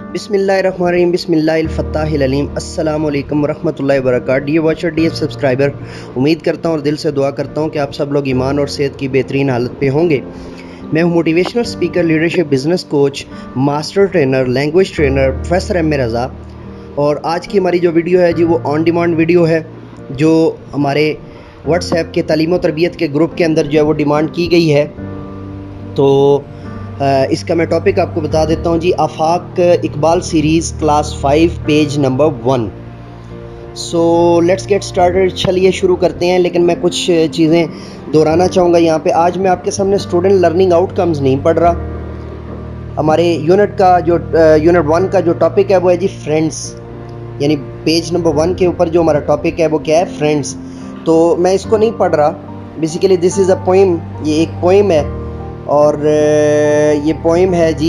बिस्मिल्लाहिर्रहमानिर्रहीम बिस्मिल्लाहिल-फत्ताहिल-अलीम अस्सलामुअलैकुम वरहमतुल्लाहि वबरकातुहू। डियर वॉचर, डियर सब्सक्राइबर, उम्मीद करता हूँ और दिल से दुआ करता हूँ कि आप सब लोग ईमान और सेहत की बेहतरीन हालत पे होंगे। मैं हूँ motivational speaker, leadership, business coach, master trainer, language trainer professor M A Raza. और आज की हमारी जो वीडियो है जी वो ऑन डिमांड वीडियो है, जो हमारे व्हाट्सएप के तालीम और तरबियत के ग्रुप के अंदर जो है वो डिमांड की गई है। तो इसका मैं टॉपिक आपको बता देता हूँ जी, Afaq Iqbal series class 5 page number 1। So let's get started. चलिए शुरू करते हैं, लेकिन मैं कुछ चीज़ें दोहराना चाहूँगा यहाँ पे। आज मैं आपके सामने स्टूडेंट लर्निंग आउटकम्स नहीं पढ़ रहा। हमारे यूनिट 1 का जो टॉपिक है वो है जी फ्रेंड्स, यानी पेज नंबर 1 के ऊपर जो हमारा टॉपिक है वो क्या है, फ्रेंड्स। तो मैं इसको नहीं पढ़ रहा। Basically this is a poem, ये एक पोइम है और ये पोइम है जी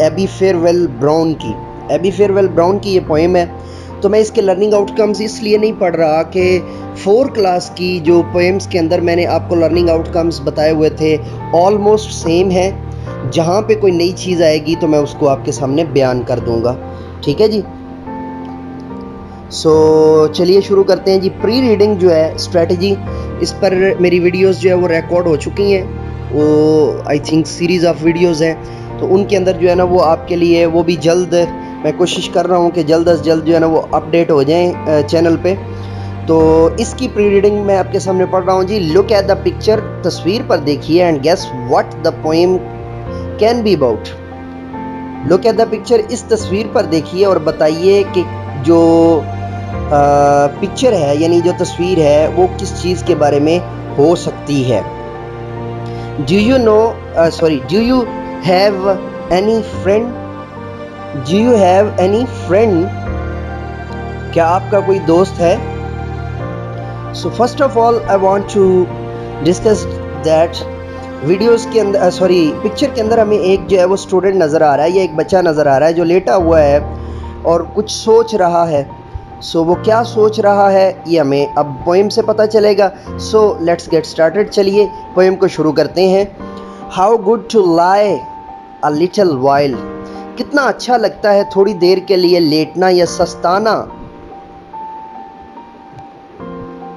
एबी फेयरवेल ब्राउन की। एबी फेयरवेल ब्राउन की ये पोइम है। तो मैं इसके लर्निंग आउटकम्स इसलिए नहीं पढ़ रहा कि 4 क्लास की जो पोएम्स के अंदर मैंने आपको लर्निंग आउटकम्स बताए हुए थे ऑलमोस्ट सेम है। जहाँ पे कोई नई चीज़ आएगी तो मैं उसको आपके सामने बयान कर दूँगा, ठीक है जी। सो चलिए शुरू करते हैं जी। प्री रीडिंग जो है स्ट्रेटजी, इस पर मेरी वीडियोस जो है वो रिकॉर्ड हो चुकी हैं। वो I think series of videos हैं, तो उनके अंदर जो है ना वो आपके लिए वो भी जल्द मैं कोशिश कर रहा हूँ कि जल्द अज जल्द जो है ना वो अपडेट हो जाएं चैनल पे। तो इसकी प्री रीडिंग मैं आपके सामने पढ़ रहा हूँ जी। लुक एट द पिक्चर, तस्वीर पर देखिए, and guess what the poem can be about. Look at the picture, इस तस्वीर पर देखिए और बताइए कि जो पिक्चर है यानी जो तस्वीर है वो किस चीज़ के बारे में हो सकती है। Do you have any friend? Do you have any friend? क्या आपका कोई दोस्त है? So first of all I want to discuss that videos के अंदर पिक्चर के अंदर हमें एक जो है वो स्टूडेंट नज़र आ रहा है, या एक बच्चा नज़र आ रहा है जो लेटा हुआ है और कुछ सोच रहा है। सो वो क्या सोच रहा है ये हमें अब पोएम से पता चलेगा। So let's get started. चलिए पोएम को शुरू करते हैं। How good to lie a little while, कितना अच्छा लगता है थोड़ी देर के लिए लेटना या सस्ताना।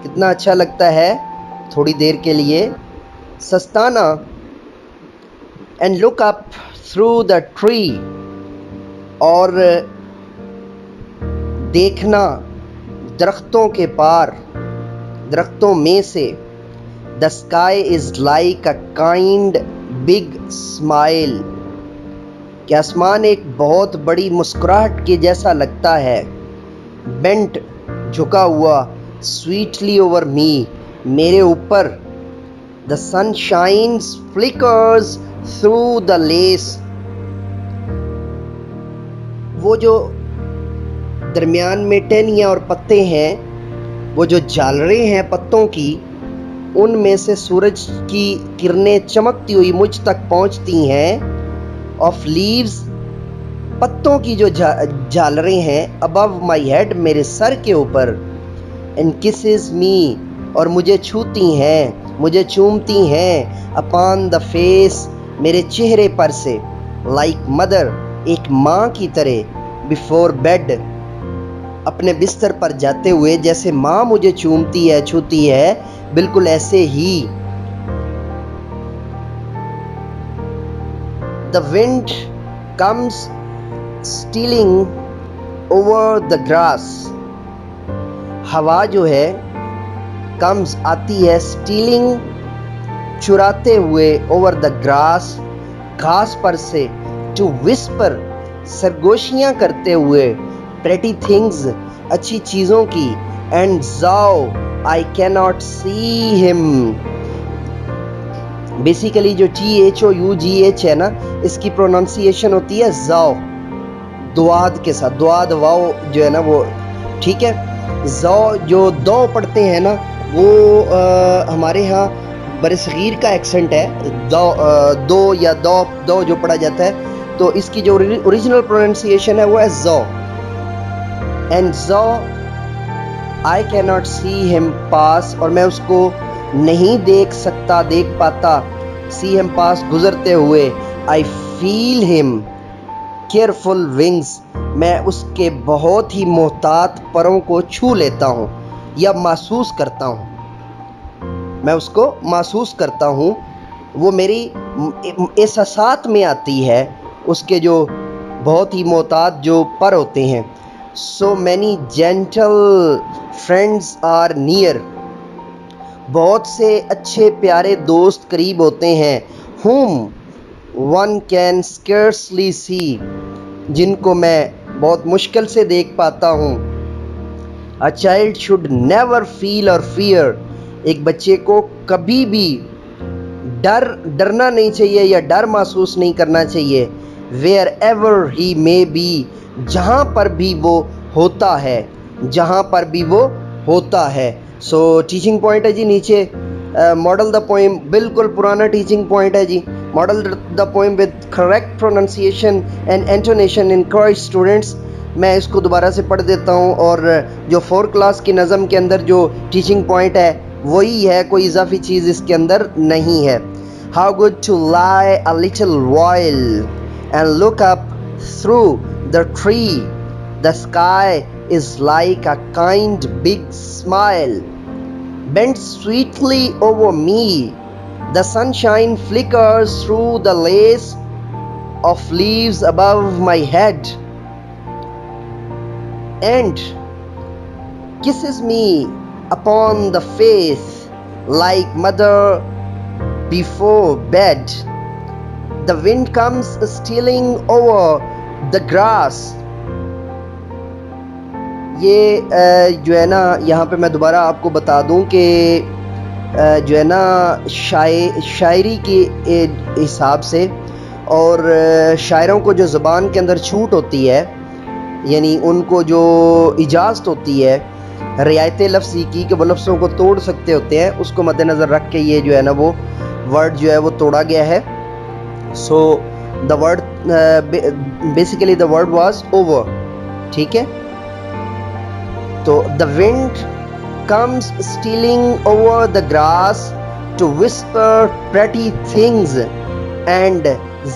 कितना अच्छा लगता है थोड़ी देर के लिए सस्ताना। And look up through the tree, और देखना दरख्तों के पार, दरख्तों में से। The sky is like a kind big smile, कि आसमान एक बहुत बड़ी मुस्कुराहट के जैसा लगता है। बेंट, झुका हुआ, स्वीटली ओवर मी, मेरे ऊपर। The sun shines flickers through the lace, वो जो दरमियान में टहनियाँ और पत्ते हैं, वो जो झालरें हैं पत्तों की, उनमें से सूरज की किरणें चमकती हुई मुझ तक पहुंचती हैं। ऑफ लीव्स, पत्तों की जो झालरें हैं। अबव माई हेड, मेरे सर के ऊपर। एंड किसेस मी, और मुझे छूती हैं, मुझे चूमती हैं। अपॉन द फेस, मेरे चेहरे पर से। लाइक मदर, एक माँ की तरह। बिफोर बेड, अपने बिस्तर पर जाते हुए जैसे माँ मुझे चूमती है, छूती है, बिल्कुल ऐसे ही। The wind comes stealing over the grass, हवा जो है कम्स आती है, स्टीलिंग चुराते हुए, ओवर द ग्रास, घास पर से। टू विस्पर, सरगोशियां करते हुए। प्रेटी थिंग्स, अच्छी चीज़ों की। एंड जाओ, I cannot see him. Basically जो THOUGH है ना, इसकी प्रोनाउंसिएशन होती है जाओ, दुआद के साथ, दुआद वाओ जो है ना वो, ठीक है। जाओ जो दो पढ़ते हैं ना वो हमारे यहाँ बरसगीर का एक्सेंट है। दो या दो जो पढ़ा जाता है, तो इसकी जो ओरिजिनल प्रोनाउंसिएशन है वो है जो। एंड जो आई कैनॉट सी हिम पास, और मैं उसको नहीं देख सकता, देख पाता। सी हिम पास, गुजरते हुए। I feel him careful wings, मैं उसके बहुत ही मोहतात परों को छू लेता हूँ या महसूस करता हूँ, मैं उसको महसूस करता हूँ, वो मेरी एहसासात में आती है, उसके जो बहुत ही मोहतात जो पर होते हैं। So many gentle friends are near, बहुत से अच्छे प्यारे दोस्त करीब होते हैं। whom one can scarcely see, जिनको मैं बहुत मुश्किल से देख पाता हूँ। A child should never feel or fear, एक बच्चे को कभी भी डरना नहीं चाहिए या डर महसूस नहीं करना चाहिए। Wherever he may be, जहाँ पर भी वो होता है, जहाँ पर भी वो होता है। सो टीचिंग पॉइंट है जी नीचे। मॉडल द पोएम, बिल्कुल पुराना टीचिंग पॉइंट है जी। Model the poem with correct pronunciation and intonation, encourage students. मैं इसको दोबारा से पढ़ देता हूँ, और जो 4 क्लास की नज़म के अंदर जो टीचिंग पॉइंट है वही है, कोई इजाफी चीज़ इसके अंदर नहीं है। How good to lie a little while and look up through the tree, the sky is like a kind big smile bent sweetly over me, the sunshine flickers through the lace of leaves above my head and kisses me upon the face like mother before bed. The wind comes stealing over the grass. ये जो है ना, यहाँ पे मैं दोबारा आपको बता दूँ कि जो है ना शायरी के हिसाब से और शायरों को जो ज़बान के अंदर छूट होती है, यानी उनको जो इजाज़त होती है रियायत लफ्ज़ी की कि वो लफ्ज़ों को तोड़ सकते होते हैं, उसको मद्देनज़र रख के ये जो है ना वो वर्ड जो है वो तोड़ा गया है। So the word basically the word was over, ठीक है। तो the wind comes stealing over the grass to whisper pretty things, and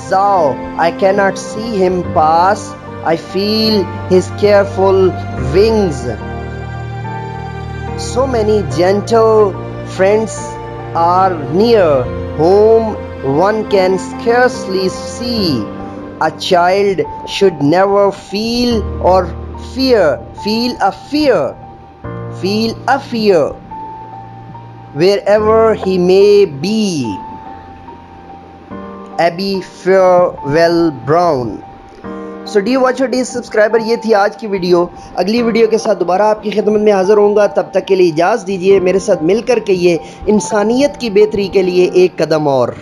though I cannot see him pass, I feel his careful wings. So many gentle friends are near, whom one can scarcely see. A child should never feel or feel a fear wherever he may be. Abby Farewell Brown. So D watcher D subscriber, ये थी आज की video. अगली video के साथ दोबारा आपकी खिदमत में हाजिर होऊंगा, तब तक के लिए इजाज़त दीजिए। मेरे साथ मिलकर के ये इंसानियत की बेहतरी के लिए एक कदम और।